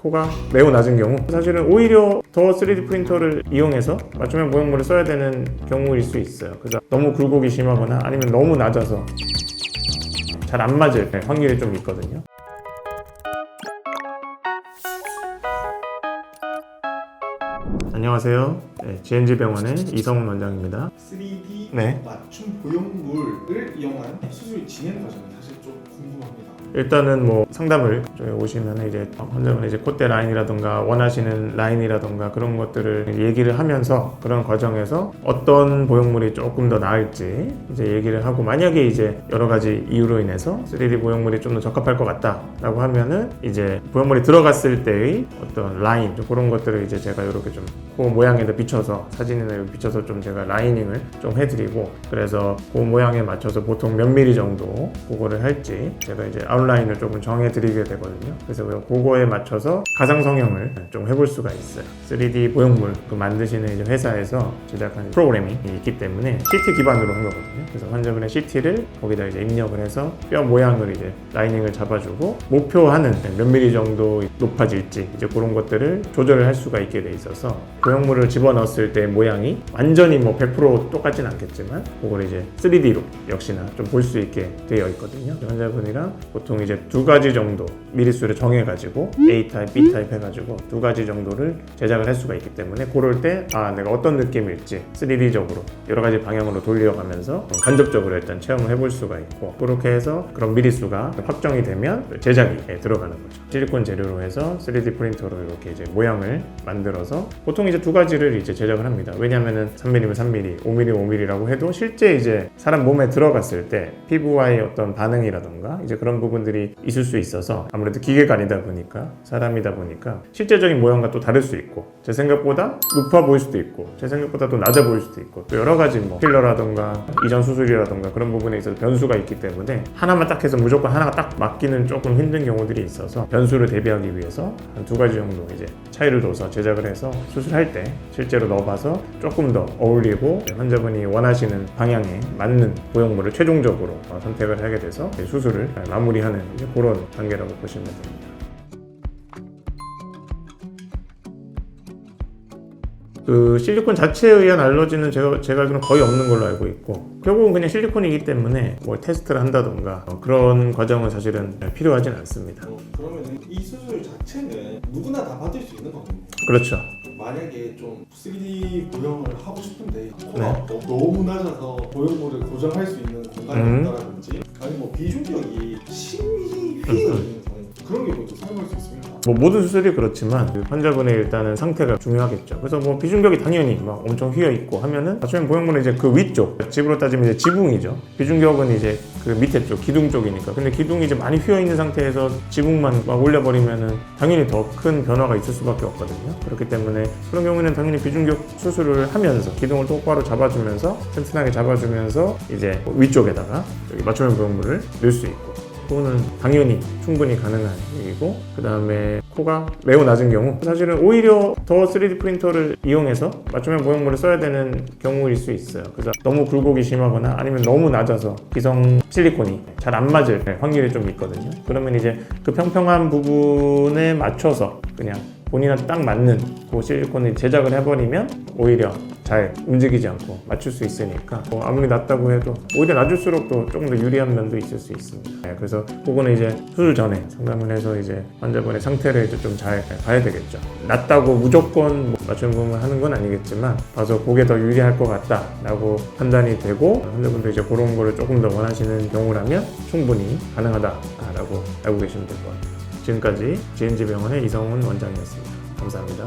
코가 매우 낮은 경우, 사실은 오히려 더 3D 프린터를 이용해서 맞춤형 모형물을 써야 되는 경우일 수 있어요. 그래서 너무 굴곡이 심하거나 아니면 너무 낮아서 잘 안 맞을 확률이 좀 있거든요. 안녕하세요. GNG병원의 이성훈 원장입니다. 3D 네. 맞춤 보형물을 이용한 수술 진행 과정이 사실 좀 궁금합니다. 일단은 뭐 상담을 오시면 이제 환자분이 이제 콧대 라인이라던가 원하시는 라인이라던가 그런 것들을 얘기를 하면서 그런 과정에서 어떤 보형물이 조금 더 나을지 이제 얘기를 하고, 만약에 이제 여러 가지 이유로 인해서 3D 보형물이 좀 더 적합할 것 같다라고 하면은 이제 보형물이 들어갔을 때의 어떤 라인 그런 것들을 이제 제가 이렇게 좀 코 모양에다 비춰서 사진이나 비춰서 좀 제가 라이닝을 좀 해드리고, 그래서 그 모양에 맞춰서 보통 몇 미리 정도 그거를 할지 제가 이제 아웃라인을 조금 정해드리게 되거든요. 그래서 그거에 맞춰서 가상 성형을 좀 해볼 수가 있어요. 3D 보형물 만드시는 이제 회사에서 제작한 프로그램이 있기 때문에 CT 기반으로 한 거거든요. 그래서 환자분의 CT를 거기다 이제 입력을 해서 뼈 모양을 이제 라이닝을 잡아주고, 목표하는 몇 미리 정도 높아질지 이제 그런 것들을 조절을 할 수가 있게 돼 있어서, 보형물을 집어넣었을 때 모양이 완전히 뭐 100% 똑같진 않겠지만 그걸 이제 3D로 역시나 좀 볼 수 있게 되어 있거든요. 환자분이랑 보통 이제 두 가지 정도 미리수를 정해가지고 A 타입, B 타입 해가지고 두 가지 정도를 제작을 할 수가 있기 때문에, 그럴 때 내가 어떤 느낌일지 3D적으로 여러 가지 방향으로 돌려가면서 간접적으로 일단 체험을 해볼 수가 있고, 그렇게 해서 그런 미리수가 확정이 되면 제작이 들어가는 거죠. 실리콘 재료로 해서 3D 프린터로 이렇게 이제 모양을 만들어서 보통 이제 두 가지를 이제 제작을 합니다. 왜냐하면은 3mm면 3mm, 5mm, 5mm라고 해도 실제 이제 사람 몸에 들어갔을 때 피부와의 어떤 반응이라던가 이제 그런 부분들이 있을 수 있어서, 아무래도 기계가 아니다 보니까 사람이다 보니까 실제적인 모양과 또 다를 수 있고, 제 생각보다 높아 보일 수도 있고 제 생각보다 또 낮아 보일 수도 있고, 또 여러 가지 뭐 필러라던가 이전 수술이라던가 그런 부분에 있어서 변수가 있기 때문에 하나만 딱 해서 무조건 하나가 딱 맞기는 조금 힘든 경우들이 있어서, 변수를 대비하기 위해서 한 두 가지 정도 이제 차이를 둬서 제작을 해서 수술할 때 실제로 넣어봐서 조금 더 어울리고 환자분이 원하시는 방향에 맞는 보형물을 최종적으로 선택을 하게 돼서 수술을 마무리하는 이제 그런 단계라고 보시면 됩니다. 그 실리콘 자체에 의한 알러지는 제가 알기로는 거의 없는 걸로 알고 있고, 결국은 그냥 실리콘이기 때문에 뭘 테스트를 한다던가 그런 과정은 사실은 필요하진 않습니다. 그러면 이 수술 자체는 누구나 다 받을 수 있는 거군요. 그렇죠. 만약에 좀 3D 보형을 하고 싶은데 코가 너무 낮아서 보형물을 고정할 수 있는 공간이 없다라든지, 아니 뭐 비중격이 10mm 휘어 있는 그런 경우도 사용할 수 있습니다. 뭐 모든 수술이 그렇지만 환자분의 일단은 상태가 중요하겠죠. 그래서 뭐 비중격이 당연히 막 엄청 휘어 있고 하면은 맞춤형 보형물은 이제 그 위쪽, 집으로 따지면 이제 지붕이죠. 비중격은 이제 그 밑에 쪽, 기둥 쪽이니까. 근데 기둥이 이제 많이 휘어 있는 상태에서 지붕만 막 올려버리면은 당연히 더 큰 변화가 있을 수밖에 없거든요. 그렇기 때문에 그런 경우에는 당연히 비중격 수술을 하면서 기둥을 똑바로 잡아주면서 튼튼하게 잡아주면서 이제 위쪽에다가 여기 맞춤형 보형물을 넣을 수 있고, 그거는 당연히 충분히 가능한 얘기고, 그 다음에 코가 매우 낮은 경우, 사실은 오히려 더 3D 프린터를 이용해서 맞춤형 보형물을 써야 되는 경우일 수 있어요. 그래서 너무 굴곡이 심하거나 아니면 너무 낮아서 기성 실리콘이 잘 안 맞을 확률이 좀 있거든요. 그러면 이제 그 평평한 부분에 맞춰서 그냥 본인한테 딱 맞는 그 실리콘을 제작을 해버리면 오히려 잘 움직이지 않고 맞출 수 있으니까, 아무리 낮다고 해도 오히려 낮을수록 또 조금 더 유리한 면도 있을 수 있습니다. 그래서 그거는 이제 수술 전에 상담을 해서 이제 환자분의 상태를 이제 좀 잘 봐야 되겠죠. 낮다고 무조건 맞춤 보험을 하는 건 아니겠지만 봐서 그게 더 유리할 것 같다라고 판단이 되고, 환자분도 이제 그런 거를 조금 더 원하시는 경우라면 충분히 가능하다라고 알고 계시면 될 것 같아요. 지금까지 GNG병원의 이성훈 원장이었습니다. 감사합니다.